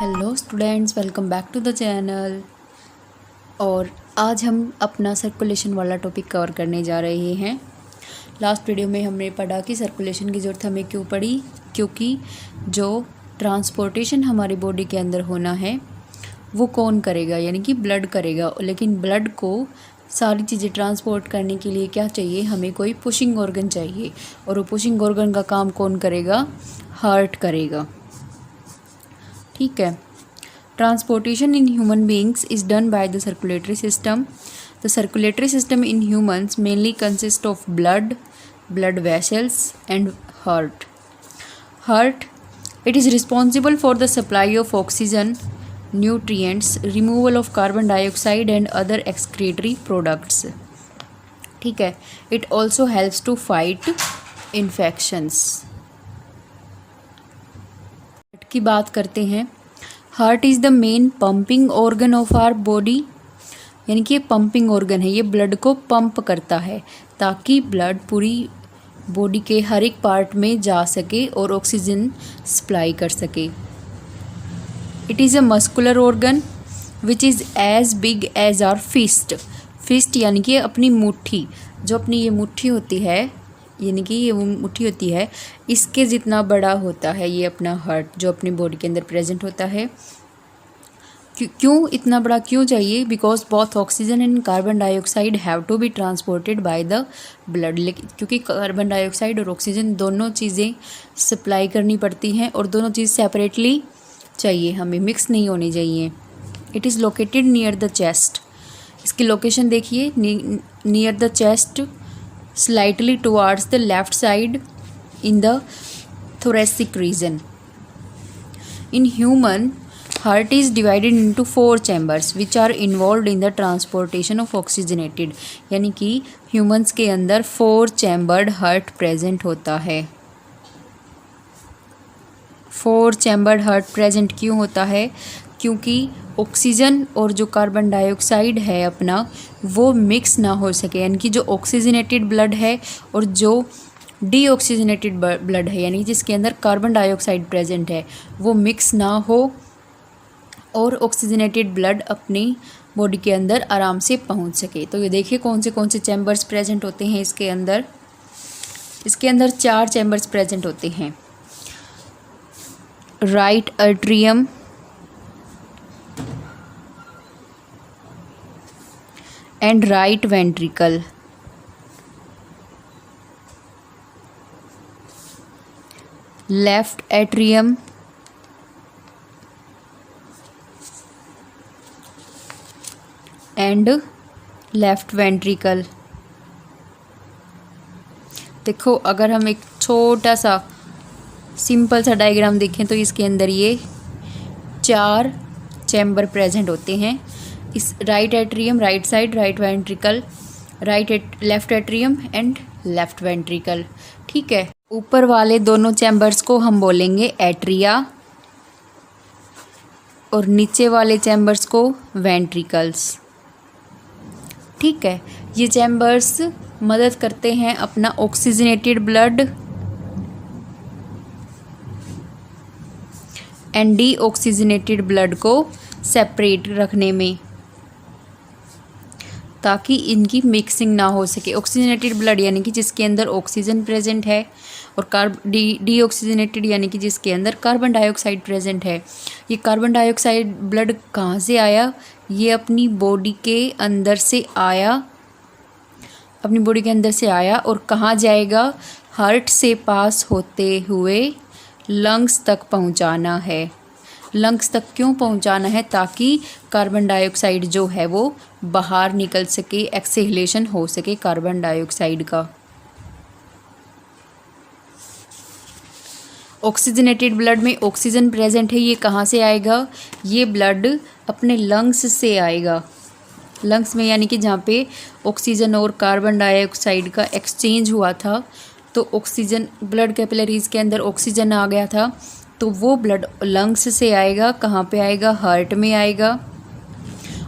Hello students, welcome back to the channel. और आज हम अपना सर्कुलेशन वाला टॉपिक कवर करने जा रहे हैं। लास्ट वीडियो में हमने पढ़ा कि सर्कुलेशन की ज़रूरत हमें क्यों पड़ी, क्योंकि जो ट्रांसपोर्टेशन हमारी बॉडी के अंदर होना है वो कौन करेगा, यानी कि ब्लड करेगा। लेकिन ब्लड को सारी चीज़ें ट्रांसपोर्ट करने के लिए क्या चाहिए, हमें कोई पुशिंग ऑर्गन चाहिए। और वो पुशिंग ऑर्गन का काम कौन करेगा, हार्ट करेगा। ठीक है। Transportation in human beings is done by the circulatory system. The circulatory system in humans mainly consist of blood, blood vessels and heart. It is responsible for the supply of oxygen, nutrients, removal of carbon dioxide and other excretory products. ठीक है। It also helps to fight infections. की बात करते हैं। Heart is the main pumping organ of our body, यानी कि ये pumping organ है, ये ब्लड को पंप करता है ताकि ब्लड पूरी बॉडी के हर एक पार्ट में जा सके और ऑक्सीजन सप्लाई कर सके। It is a muscular organ which is as big as our fist. Fist यानी कि अपनी मुट्ठी, जो अपनी ये मुट्ठी होती है, यानी कि ये मुट्ठी होती है, इसके जितना बड़ा होता है ये अपना हार्ट जो अपनी बॉडी के अंदर प्रेजेंट होता है। क्यों इतना बड़ा क्यों चाहिए? Because both oxygen and carbon dioxide have to be transported by the blood. लेकिन क्योंकि कार्बन डाइऑक्साइड और ऑक्सीजन दोनों चीज़ें सप्लाई करनी पड़ती हैं और दोनों चीज़ सेपरेटली चाहिए, हमें मिक्स नहीं होनी चाहिए। It is located near the chest. इसकी लोकेशन देखिए, near the chest, slightly towards the left side in the thoracic region. In human, heart is divided into 4 chambers which are involved in the transportation of oxygenated, यानी कि humans के अंदर 4 chambered heart present होता है। 4 chambered heart present क्यों होता है? क्योंकि ऑक्सीजन और जो कार्बन डाइऑक्साइड है अपना वो मिक्स ना हो सके, यानी कि जो ऑक्सीजनेटेड ब्लड है और जो डीऑक्सीजनेटेड ब्लड है, यानी जिसके अंदर कार्बन डाइऑक्साइड प्रेजेंट है, वो मिक्स ना हो और ऑक्सीजनेटेड ब्लड अपनी बॉडी के अंदर आराम से पहुंच सके। तो ये देखिए कौन से चैम्बर्स प्रेजेंट होते हैं इसके अंदर। इसके अंदर 4 चैम्बर्स प्रेजेंट होते हैं। Right atrium, and right ventricle, left atrium and left ventricle। देखो अगर हम एक छोटा सा सिंपल सा डायग्राम देखें तो इसके अंदर ये 4 चैम्बर प्रेजेंट होते हैं। इस right atrium, right side, right ventricle, left atrium and left ventricle. ठीक है। ऊपर वाले दोनों चैम्बर्स को हम बोलेंगे एट्रिया और नीचे वाले चैम्बर्स को वेंट्रिकल्स। ठीक है। ये चैम्बर्स मदद करते हैं अपना oxygenated blood and deoxygenated blood को सेपरेट रखने में, ताकि इनकी मिक्सिंग ना हो सके। ऑक्सीजनेटेड ब्लड यानी कि जिसके अंदर ऑक्सीजन प्रेजेंट है और डीऑक्सीजनेटेड यानी कि जिसके अंदर कार्बन डाइऑक्साइड प्रेजेंट है। ये कार्बन डाइऑक्साइड ब्लड कहाँ से आया? ये अपनी बॉडी के अंदर से आया, अपनी बॉडी के अंदर से आया और कहाँ जाएगा? हार्ट से पास होते हुए लंग्स तक पहुँचाना है। लंग्स तक क्यों पहुंचाना है? ताकि कार्बन डाइऑक्साइड जो है वो बाहर निकल सके, एक्सहेलेशन हो सके कार्बन डाइऑक्साइड का। ऑक्सीजनेटेड ब्लड में ऑक्सीजन प्रेजेंट है, ये कहाँ से आएगा? ये ब्लड अपने लंग्स से आएगा। लंग्स में यानी कि जहाँ पे ऑक्सीजन और कार्बन डाइऑक्साइड का एक्सचेंज हुआ था, तो ऑक्सीजन ब्लड कैपिलरीज के अंदर ऑक्सीजन आ गया था, तो वो ब्लड लंग्स से आएगा। कहाँ पे आएगा? हार्ट में आएगा।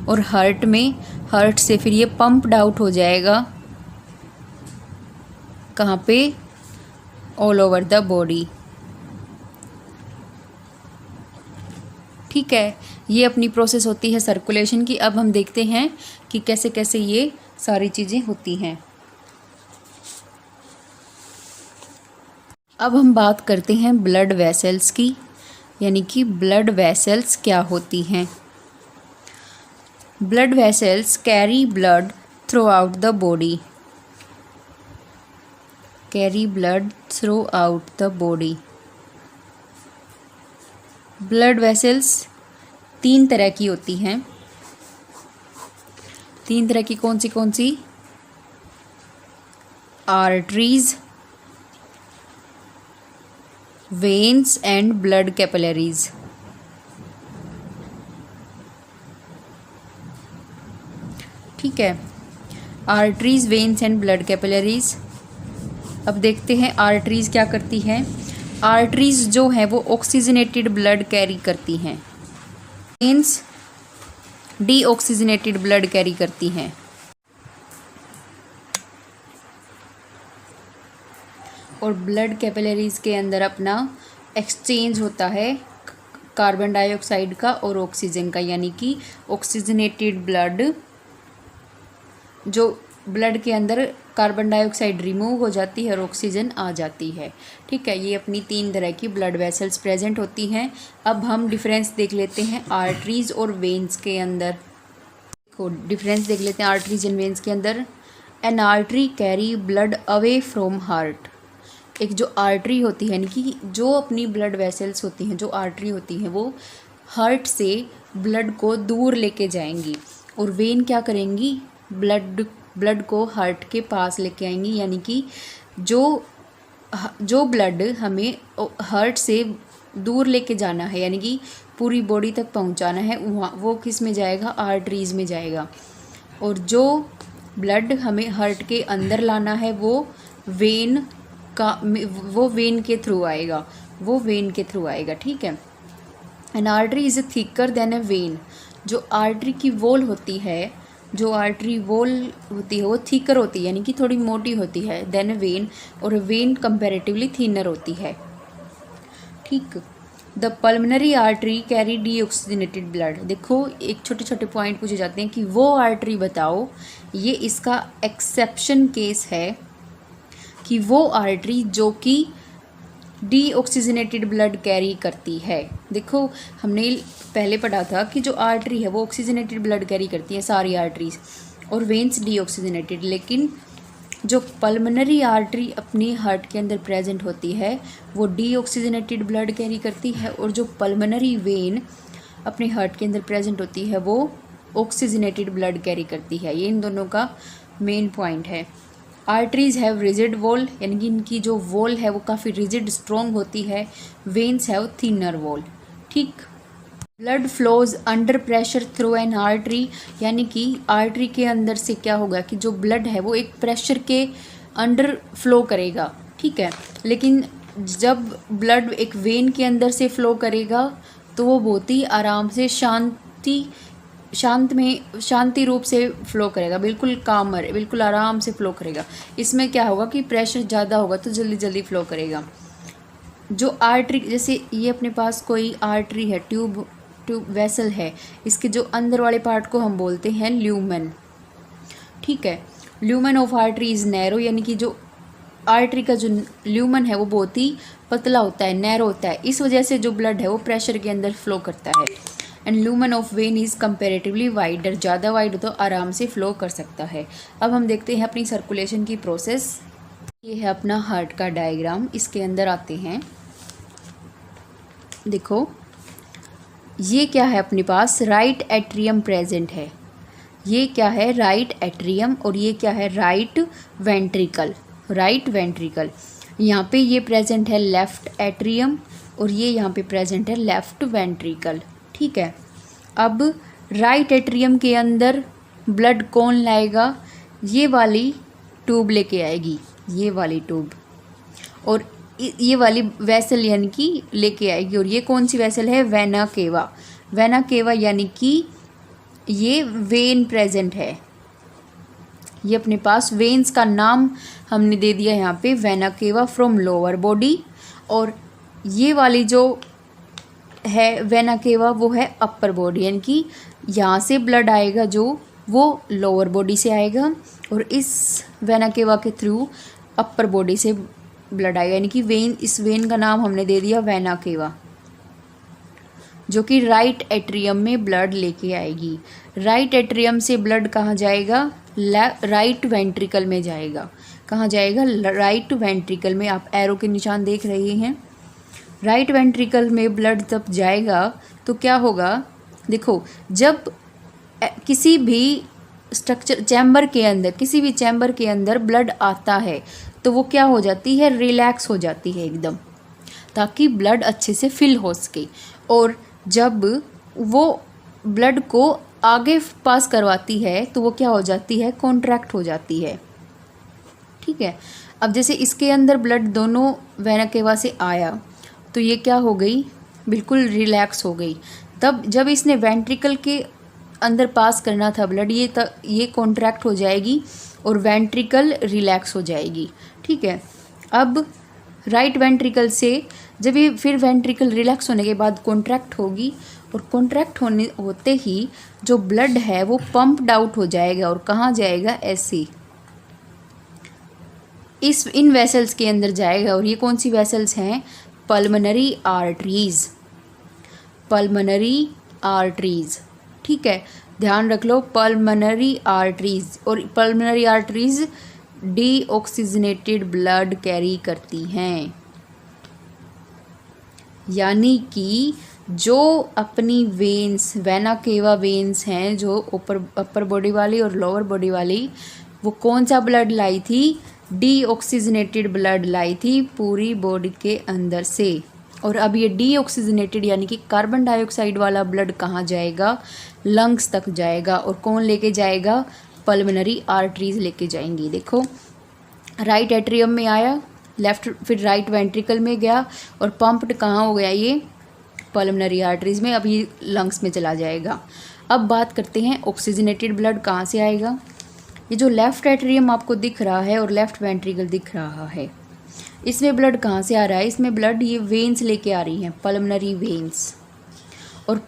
और हार्ट से फिर ये पंप्ड आउट हो जाएगा। कहाँ पे? All over the body. ठीक है, ये अपनी प्रोसेस होती है सर्कुलेशन की। अब हम देखते हैं कि कैसे कैसे ये सारी चीज़ें होती हैं। अब हम बात करते हैं ब्लड वेसल्स की, यानी कि ब्लड वेसल्स क्या होती हैं। Blood vessels carry blood throughout the body, carry blood throughout the body. Blood vessels 3 तरह की होती हैं। 3 तरह की कौन सी? Arteries, veins and blood capillaries. ठीक है, arteries, veins and blood capillaries. अब देखते हैं आर्टरीज क्या करती हैं। आर्टरीज जो है वो ऑक्सीजनेटेड ब्लड कैरी करती हैं, वेन्स डीऑक्सीजनेटेड ब्लड कैरी करती हैं। और ब्लड कैपिलरीज के अंदर अपना एक्सचेंज होता है कार्बन डाइऑक्साइड का और ऑक्सीजन का, यानी कि ऑक्सीजनेटेड ब्लड, जो ब्लड के अंदर कार्बन डाइऑक्साइड रिमूव हो जाती है और ऑक्सीजन आ जाती है। ठीक है, ये अपनी 3 तरह की ब्लड वेसल्स प्रेजेंट होती हैं। अब हम डिफरेंस देख लेते हैं आर्टरीज और वेन्स के अंदर। डिफरेंस देख लेते हैं आर्टरीज एंड वेन्स के अंदर। N artery carry blood away from heart. एक जो आर्टरी होती है, यानी कि जो अपनी ब्लड वेसल्स होती हैं, जो आर्टरी होती हैं, वो हार्ट से ब्लड को दूर लेके जाएंगी। और वेन क्या करेंगी? ब्लड को हार्ट के पास लेके आएंगी, यानी कि जो ब्लड हमें हार्ट से दूर लेके जाना है, यानी कि पूरी बॉडी तक पहुंचाना है, वो किस में जाएगा? आर्टरीज में जाएगा। और जो ब्लड हमें हार्ट के अंदर लाना है वो वेन के थ्रू आएगा। ठीक है, N artery is thicker than A when. जो आर्टरी की वॉल होती है, वो थिकर होती है, यानी कि थोड़ी मोटी होती है देन ए वेन, और वेन कंपैरेटिवली थिनर होती है। ठीक, the pulmonary artery carry deoxygenated blood. देखो, एक छोटे छोटे पॉइंट पूछे जाते हैं कि वो आर्टरी बताओ, ये इसका एक्सेप्शन केस है कि वो आर्टरी जो कि डीऑक्सीजनेटेड ब्लड कैरी करती है। देखो, हमने पहले पढ़ा था कि जो आर्टरी है वो ऑक्सीजनेटेड ब्लड कैरी करती है, सारी आर्टरीज, और वेन्स डीऑक्सीजनेटेड। लेकिन जो पल्मनरी आर्टरी अपनी हार्ट के अंदर प्रेजेंट होती है वो डीऑक्सीजनेटेड ब्लड कैरी करती है, और जो पल्मनरी वेन अपने हार्ट के अंदर प्रेजेंट होती है वो ऑक्सीजनेटेड ब्लड कैरी करती है। ये इन दोनों का मेन पॉइंट है। आर्टरीज हैव रिजिड वॉल, यानी कि इनकी जो वॉल है वो काफ़ी रिजिड स्ट्रॉन्ग होती है। Veins have thinner wall. ठीक, blood flows under pressure through an artery, यानी कि आर्टरी के अंदर से क्या होगा कि जो ब्लड है वो एक प्रेशर के अंडर फ्लो करेगा। ठीक है, लेकिन जब ब्लड एक वेन के अंदर से फ्लो करेगा तो वो बहुत ही आराम से शांति रूप से फ्लो करेगा, बिल्कुल आराम से फ्लो करेगा। इसमें क्या होगा कि प्रेशर ज़्यादा होगा तो जल्दी जल्दी फ्लो करेगा। जो आर्टरी, जैसे ये अपने पास कोई आर्टरी है, ट्यूब वेसल है, इसके जो अंदर वाले पार्ट को हम बोलते हैं ल्यूमेन। ठीक है, lumen of artery is narrow, यानी कि जो आर्टरी का जो ल्यूमेन है वो बहुत ही पतला होता है, नैरो होता है। इस वजह से जो ब्लड है वो प्रेशर के अंदर फ्लो करता है। And lumen of when is comparatively wider, ज़्यादा वाइड तो आराम से फ्लो कर सकता है। अब हम देखते हैं अपनी सर्कुलेशन की प्रोसेस। ये है अपना हार्ट का डायग्राम, इसके अंदर आते हैं। देखो, ये क्या है अपने पास? राइट एट्रियम प्रेजेंट है। ये क्या है? Right atrium. और ये क्या है? Right ventricle. यहाँ पे ये प्रेजेंट है लेफ्ट एट्रियम, और ये यहाँ पे प्रेजेंट है लेफ्ट वेंट्रिकल। ठीक है, अब राइट एट्रियम के अंदर ब्लड कौन लाएगा? ये वाली ट्यूब लेके आएगी, ये वाली ट्यूब, और ये वाली वेसल यानी कि लेके आएगी। और ये कौन सी वेसल है? वेना केवा, यानी कि ये वेन प्रेजेंट है। ये अपने पास वेन्स का नाम हमने दे दिया यहाँ पे, vena cava from lower body. और ये वाली जो है वेना केवा वो है अपर बॉडी, यानी कि यहाँ से ब्लड आएगा जो वो लोअर बॉडी से आएगा और इस वेना केवा के थ्रू अपर बॉडी से ब्लड आएगा, यानी कि वेन, इस वेन का नाम हमने दे दिया वेना केवा, जो कि राइट एट्रियम में ब्लड लेके आएगी। राइट एट्रियम से ब्लड कहाँ जाएगा? राइट वेंट्रिकल में जाएगा। कहाँ जाएगा? राइट वेंट्रिकल में। आप एरो के निशान देख रहे हैं। राइट वेंट्रिकल में ब्लड जब जाएगा तो क्या होगा? देखो, जब किसी भी स्ट्रक्चर चैम्बर के अंदर, किसी भी चैम्बर के अंदर ब्लड आता है तो वो क्या हो जाती है? रिलैक्स हो जाती है एकदम, ताकि ब्लड अच्छे से फिल हो सके। और जब वो ब्लड को आगे पास करवाती है तो वो क्या हो जाती है? कॉन्ट्रैक्ट हो जाती है। ठीक है। अब जैसे इसके अंदर ब्लड दोनों वेना केवा से आया तो ये क्या हो गई? बिल्कुल रिलैक्स हो गई। तब जब इसने वेंट्रिकल के अंदर पास करना था ब्लड, ये कॉन्ट्रैक्ट हो जाएगी और वेंट्रिकल रिलैक्स हो जाएगी। ठीक है। अब राइट वेंट्रिकल से जब ये फिर वेंट्रिकल रिलैक्स होने के बाद कॉन्ट्रैक्ट होगी और कॉन्ट्रैक्ट होते ही जो ब्लड है वो पंप्ड आउट हो जाएगा और कहाँ जाएगा? ऐसे इन वेसल्स के अंदर जाएगा। और ये कौन सी वेसल्स हैं? Pulmonary arteries. Pulmonary arteries. ठीक है, ध्यान रख लो, पल्मोनरी आर्टरीज। और pulmonary arteries deoxygenated blood carry करती हैं, यानी कि जो अपनी वेन्स, वेना केवा वेन्स हैं जो अपर बॉडी वाली और लोअर बॉडी वाली, वो कौन सा ब्लड लाई थी? डीऑक्सीजनेटेड ब्लड लाई थी पूरी बॉडी के अंदर से। और अब ये डीऑक्सीजनेटेड यानी कि कार्बन डाइऑक्साइड वाला ब्लड कहाँ जाएगा? लंग्स तक जाएगा। और कौन लेके जाएगा? पल्मोनरी आर्टरीज लेके जाएंगी। देखो, राइट एट्रियम में आया, लेफ्ट फिर राइट वेंट्रिकल में गया और पंप्ड कहाँ हो गया? ये पल्मोनरी आर्टरीज में। अब ये लंग्स में चला जाएगा। अब बात करते हैं ऑक्सीजनेटेड ब्लड कहाँ से आएगा। ये जो लेफ्ट एट्रियम आपको दिख रहा है और लेफ्ट वेंट्रिकल दिख रहा है, इसमें ब्लड कहाँ से आ रहा है? इसमें ब्लड ये वेन्स लेके आ रही हैं, पल्मोनरी वेन्स। और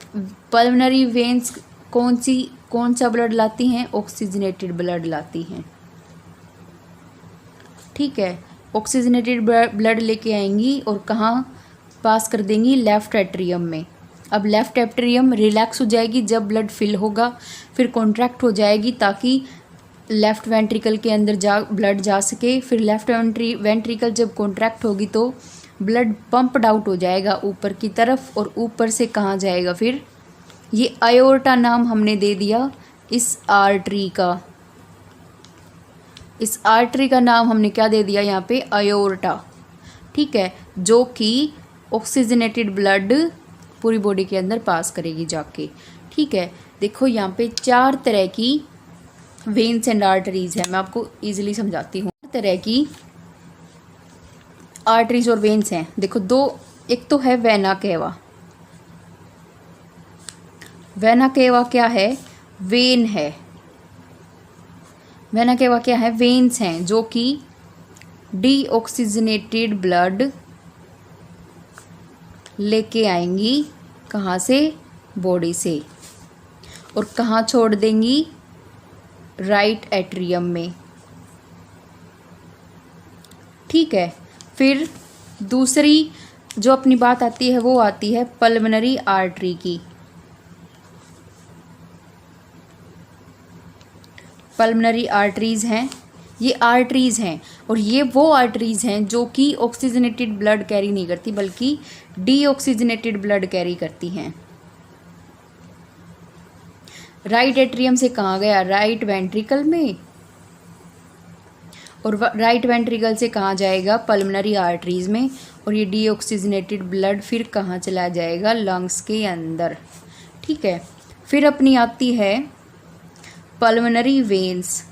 पल्मोनरी वेन्स कौन सा ब्लड लाती हैं? ऑक्सीजनेटेड ब्लड लाती हैं। ठीक है, ऑक्सीजनेटेड ब्लड लेके आएंगी और कहाँ पास कर देंगी? लेफ्ट एट्रियम में। अब लेफ्ट एट्रियम रिलैक्स हो जाएगी जब ब्लड फिल होगा, फिर कॉन्ट्रैक्ट हो जाएगी ताकि लेफ्ट वेंट्रिकल के अंदर ब्लड जा सके। फिर लेफ्ट वेंट्रिकल जब कॉन्ट्रैक्ट होगी तो ब्लड पंप्ड आउट हो जाएगा ऊपर की तरफ। और ऊपर से कहाँ जाएगा? फिर ये आयोर्टा नाम हमने दे दिया इस आर्टरी का। इस आर्टरी का नाम हमने क्या दे दिया यहाँ पे? आयोर्टा। ठीक है, जो कि ऑक्सीजनेटेड ब्लड पूरी बॉडी के अंदर पास करेगी जाके। ठीक है, देखो यहाँ पे 4 तरह की वेन्स एंड आर्टरीज है। मैं आपको इजीली समझाती हूँ। तरह की आर्टरीज और वेन्स हैं। देखो, दो, एक तो है वेना केवा। वेना केवा क्या है? वेन है। वेना केवा क्या है? वेन्स हैं जो कि डीऑक्सीजनेटेड ब्लड लेके आएंगी। कहाँ से? बॉडी से। और कहाँ छोड़ देंगी? राइट एट्रियम में। ठीक है, फिर दूसरी जो अपनी बात आती है वो आती है पल्मोनरी आर्टरी की। पल्मोनरी आर्टरीज हैं, ये आर्टरीज हैं और ये वो आर्टरीज हैं जो कि ऑक्सीजनेटेड ब्लड कैरी नहीं करती बल्कि डीऑक्सीजनेटेड ब्लड कैरी करती हैं। राइट एट्रियम से कहाँ गया? राइट वेंट्रिकल में। और राइट वेंट्रिकल से कहाँ जाएगा? पल्मोनरी आर्टरीज में। और ये डीऑक्सीजनेटेड ब्लड फिर कहाँ चला जाएगा? लंग्स के अंदर। ठीक है, फिर अपनी आती है पल्मोनरी वेन्स।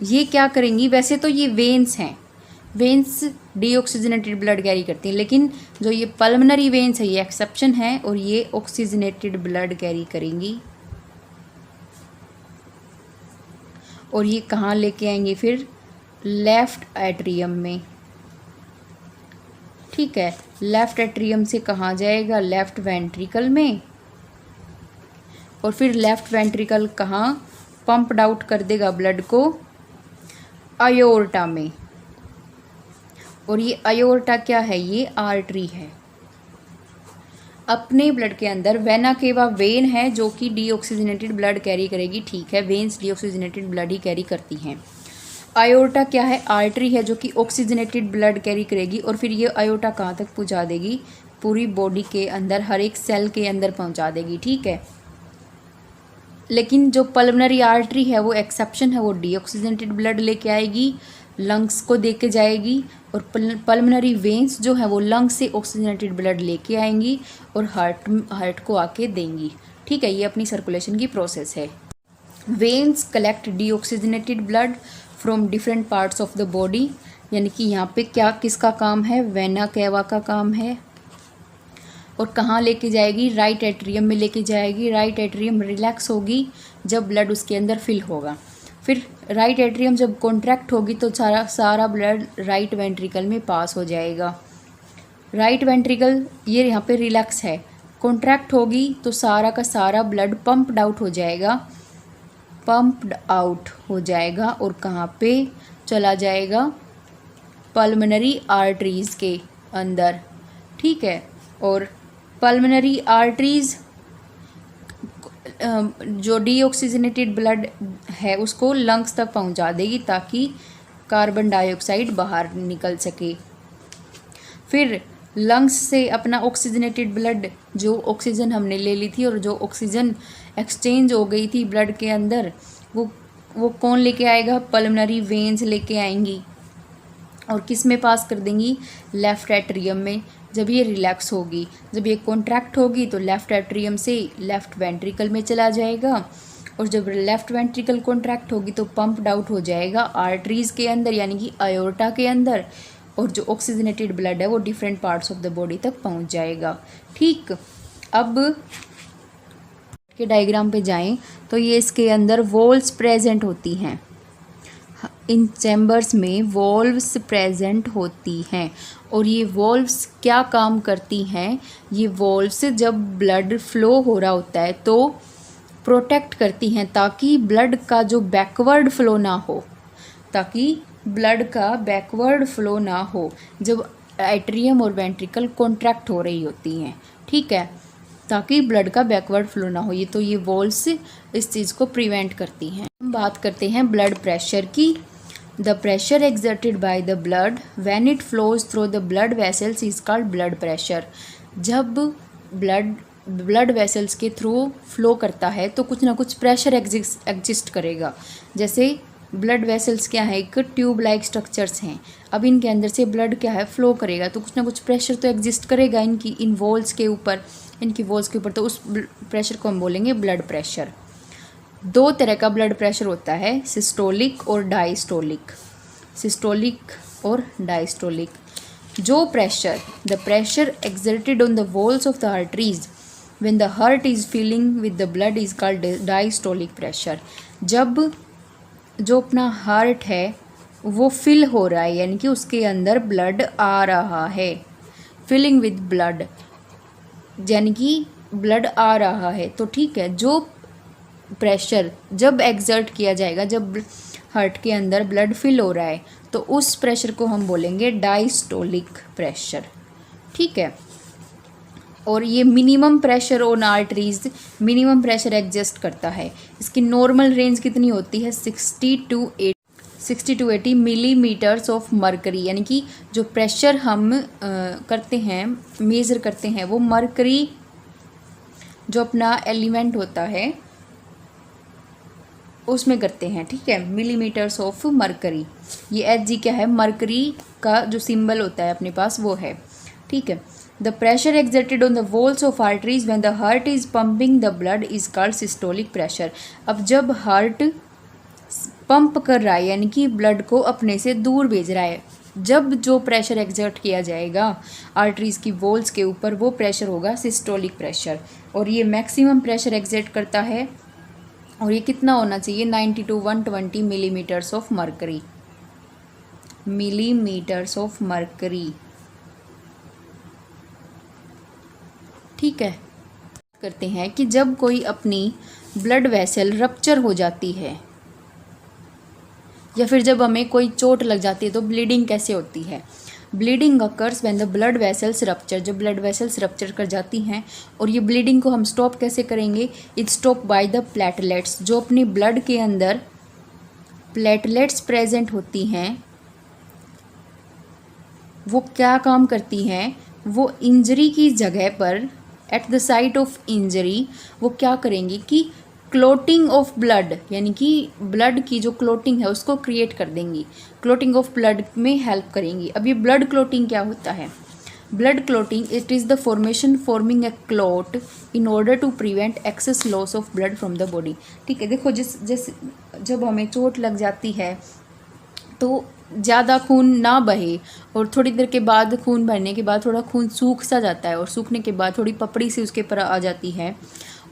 ये क्या करेंगी? वैसे तो ये वेन्स हैं, वेन्स डीऑक्सीजनेटेड ब्लड कैरी करती हैं, लेकिन जो ये पल्मोनरी वेन्स है ये एक्सेप्शन है और ये ऑक्सीजनेटेड ब्लड कैरी करेंगी। और ये कहाँ लेके आएंगे? फिर लेफ्ट एट्रियम में। ठीक है। लेफ्ट एट्रियम से कहाँ जाएगा? लेफ्ट वेंट्रिकल में, और फिर लेफ्ट वेंट्रिकल कहाँ पंप्ड आउट कर देगा ब्लड को? अयोर्टा में। और ये अयोर्टा क्या है? ये आर्टरी है। अपने ब्लड के अंदर वेना केवा वेन है जो कि डीऑक्सीजनेटेड ब्लड कैरी करेगी, ठीक है, वेन्स डीऑक्सीजनेटेड ब्लड ही कैरी करती हैं। आयोर्टा क्या है? आर्टरी है जो कि ऑक्सीजनेटेड ब्लड कैरी करेगी, और फिर ये आयोर्टा कहाँ तक पहुँचा देगी? पूरी बॉडी के अंदर, हर एक सेल के अंदर पहुँचा देगी, ठीक है। लेकिन जो पल्मोनरी आर्टरी है वो एक्सेप्शन है, वो डीऑक्सीजनेटेड ब्लड लेके आएगी, लंग्स को दे के जाएगी, और पल्मोनरी वेन्स जो है वो लंग्स से ऑक्सीजनेटेड ब्लड लेके आएंगी और हार्ट को आके देंगी, ठीक है। ये अपनी सर्कुलेशन की प्रोसेस है। Veins collect deoxygenated blood from different parts of the body, यानी कि यहाँ पे क्या किसका काम है? वेना केवा का काम है। और कहाँ लेके जाएगी? राइट एट्रियम में लेके जाएगी। राइट एट्रियम रिलैक्स होगी जब ब्लड उसके अंदर फिल होगा। फिर राइट एट्रियम जब कॉन्ट्रैक्ट होगी तो सारा ब्लड राइट वेंट्रिकल में पास हो जाएगा। राइट वेंट्रिकल ये यहाँ पे रिलैक्स है, कॉन्ट्रैक्ट होगी तो सारा का सारा ब्लड पंप्ड आउट हो जाएगा, पंप्ड आउट हो जाएगा, और कहाँ पे चला जाएगा? पल्मोनरी आर्टरीज़ के अंदर, ठीक है। और पल्मोनरी आर्टरीज़ जो डीऑक्सीजनेटेड ब्लड है उसको लंग्स तक पहुंचा देगी ताकि कार्बन डाइऑक्साइड बाहर निकल सके। फिर लंग्स से अपना ऑक्सीजनेटेड ब्लड, जो ऑक्सीजन हमने ले ली थी और जो ऑक्सीजन एक्सचेंज हो गई थी ब्लड के अंदर, वो कौन लेके आएगा? पल्मोनरी वेन्स लेके आएंगी, और किस में पास कर देंगी? लेफ्ट एट्रियम में। जब ये रिलैक्स होगी, जब ये कॉन्ट्रैक्ट होगी तो लेफ्ट एट्रियम से लेफ्ट वेंट्रिकल में चला जाएगा, और जब लेफ्ट वेंट्रिकल कॉन्ट्रैक्ट होगी तो पंप्ड आउट हो जाएगा आर्टरीज़ के अंदर, यानी कि आयोर्टा के अंदर, और जो ऑक्सीजनेटेड ब्लड है वो different parts of the body तक पहुंच जाएगा, ठीक। अब के डायग्राम पे जाएं तो ये इसके अंदर वॉल्व्स प्रेजेंट होती हैं। इन चैम्बर्स में वॉल्व्स प्रेजेंट होती हैं, और ये वॉल्व्स क्या काम करती हैं? ये वॉल्व्स जब ब्लड फ्लो हो रहा होता है तो प्रोटेक्ट करती हैं ताकि ब्लड का जो बैकवर्ड फ्लो ना हो, ताकि ब्लड का बैकवर्ड फ्लो ना हो जब एट्रियम और वेंट्रिकल कॉन्ट्रैक्ट हो रही होती हैं, ठीक है, ताकि ब्लड का बैकवर्ड फ्लो ना हो। ये तो ये वॉल्व्स इस चीज़ को प्रिवेंट करती हैं। हम बात करते हैं ब्लड प्रेशर की। The pressure exerted by the blood when it flows through the blood vessels is called blood pressure. जब ब्लड वेसल्स के थ्रू फ्लो करता है तो कुछ ना कुछ प्रेशर एग्जिस्ट करेगा। जैसे ब्लड वेसल्स क्या है? एक ट्यूब लाइक स्ट्रक्चर्स हैं। अब इनके अंदर से ब्लड क्या है? फ्लो करेगा, तो कुछ ना कुछ प्रेशर तो एग्जिस्ट करेगा इन वॉल्स के ऊपर, इनकी वॉल्स के ऊपर, तो उस प्रेशर को हम बोलेंगे ब्लड प्रेशर। दो तरह का ब्लड प्रेशर होता है, सिस्टोलिक और डायस्टोलिक। सिस्टोलिक और डायस्टोलिक। जो pressure, the pressure exerted on the walls of the arteries when the heart is filling with the blood is called diastolic pressure. जब जो अपना हार्ट है वो फिल हो रहा है, यानी कि उसके अंदर ब्लड आ रहा है, फिलिंग विद ब्लड, यानी कि ब्लड आ रहा है, तो ठीक है। जो प्रेशर जब एग्जर्ट किया जाएगा, जब हार्ट के अंदर ब्लड फिल हो रहा है, तो उस प्रेशर को हम बोलेंगे डायस्टोलिक प्रेशर, ठीक है। और ये minimum pressure on arteries, minimum pressure exist करता है। इसकी नॉर्मल रेंज कितनी होती है? 60 to 80 मिलीमीटर्स ऑफ मरकरी, यानी कि जो प्रेशर हम करते हैं, मेज़र करते हैं, वो मरकरी जो अपना एलिमेंट होता है उसमें करते हैं, ठीक है, मिलीमीटर्स ऑफ मरकरी। ये Hg क्या है? मरकरी का जो सिंबल होता है अपने पास वो है, ठीक है। The pressure exerted on the walls of arteries when the heart is pumping the blood is called systolic pressure. अब जब हार्ट पंप कर रहा है, यानी कि ब्लड को अपने से दूर भेज रहा है, जब जो प्रेशर एक्सर्ट किया जाएगा आर्टरीज की वॉल्स के ऊपर, वो प्रेशर होगा सिस्टोलिक प्रेशर। और ये मैक्सिमम प्रेशर एक्सर्ट करता है, और ये कितना होना चाहिए? 90 to 120 millimetres of mercury, millimetres of mercury, ठीक है। करते हैं कि जब कोई अपनी ब्लड वेसल रप्चर हो जाती है या फिर जब हमें कोई चोट लग जाती है तो ब्लीडिंग कैसे होती है। Bleeding occurs when the blood vessels rupture, जब ब्लड वेसल्स रप्चर कर जाती हैं। और ये ब्लीडिंग को हम स्टॉप कैसे करेंगे, it stop by the platelets, जो अपनी ब्लड के अंदर प्लेटलेट्स प्रेजेंट होती हैं वो क्या काम करती हैं, वो इंजरी की जगह पर at the site of injury वो क्या करेंगी कि क्लोटिंग ऑफ ब्लड, यानी कि ब्लड की जो क्लोटिंग है उसको क्रिएट कर देंगी, क्लोटिंग ऑफ ब्लड में हेल्प करेंगी। अब ये ब्लड क्लोटिंग क्या होता है, blood clotting it is the forming a clot in order to prevent excess loss of blood from the body. ठीक है, देखो जिस जब हमें चोट लग जाती है तो ज़्यादा खून ना बहे और थोड़ी देर के बाद खून बहने के बाद थोड़ा खून सूख सा जाता है और सूखने के बाद थोड़ी पपड़ी सी उसके ऊपर आ जाती है,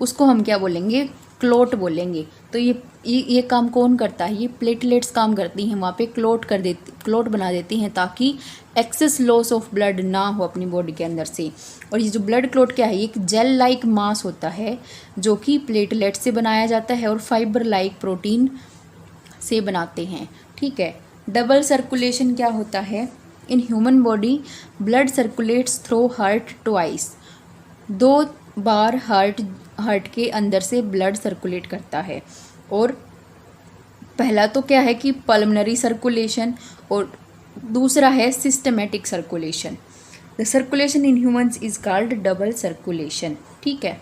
उसको हम क्या बोलेंगे, क्लोट बोलेंगे। तो ये काम कौन करता है, ये प्लेटलेट्स काम करती हैं, वहाँ पे क्लोट बना देती हैं ताकि एक्सेस लॉस ऑफ ब्लड ना हो अपनी बॉडी के अंदर से। और ये जो ब्लड क्लोट क्या है, ये एक जेल लाइक मास होता है जो कि प्लेटलेट से बनाया जाता है और फाइबर लाइक प्रोटीन से बनाते हैं। ठीक है। डबल सर्कुलेशन क्या होता है, in human body blood circulates through heart twice, 2 bar heart के अंदर से ब्लड सर्कुलेट करता है। और पहला तो क्या है कि पल्मनरी सर्कुलेशन और दूसरा है systematic circulation. The circulation in humans is called double circulation. ठीक है।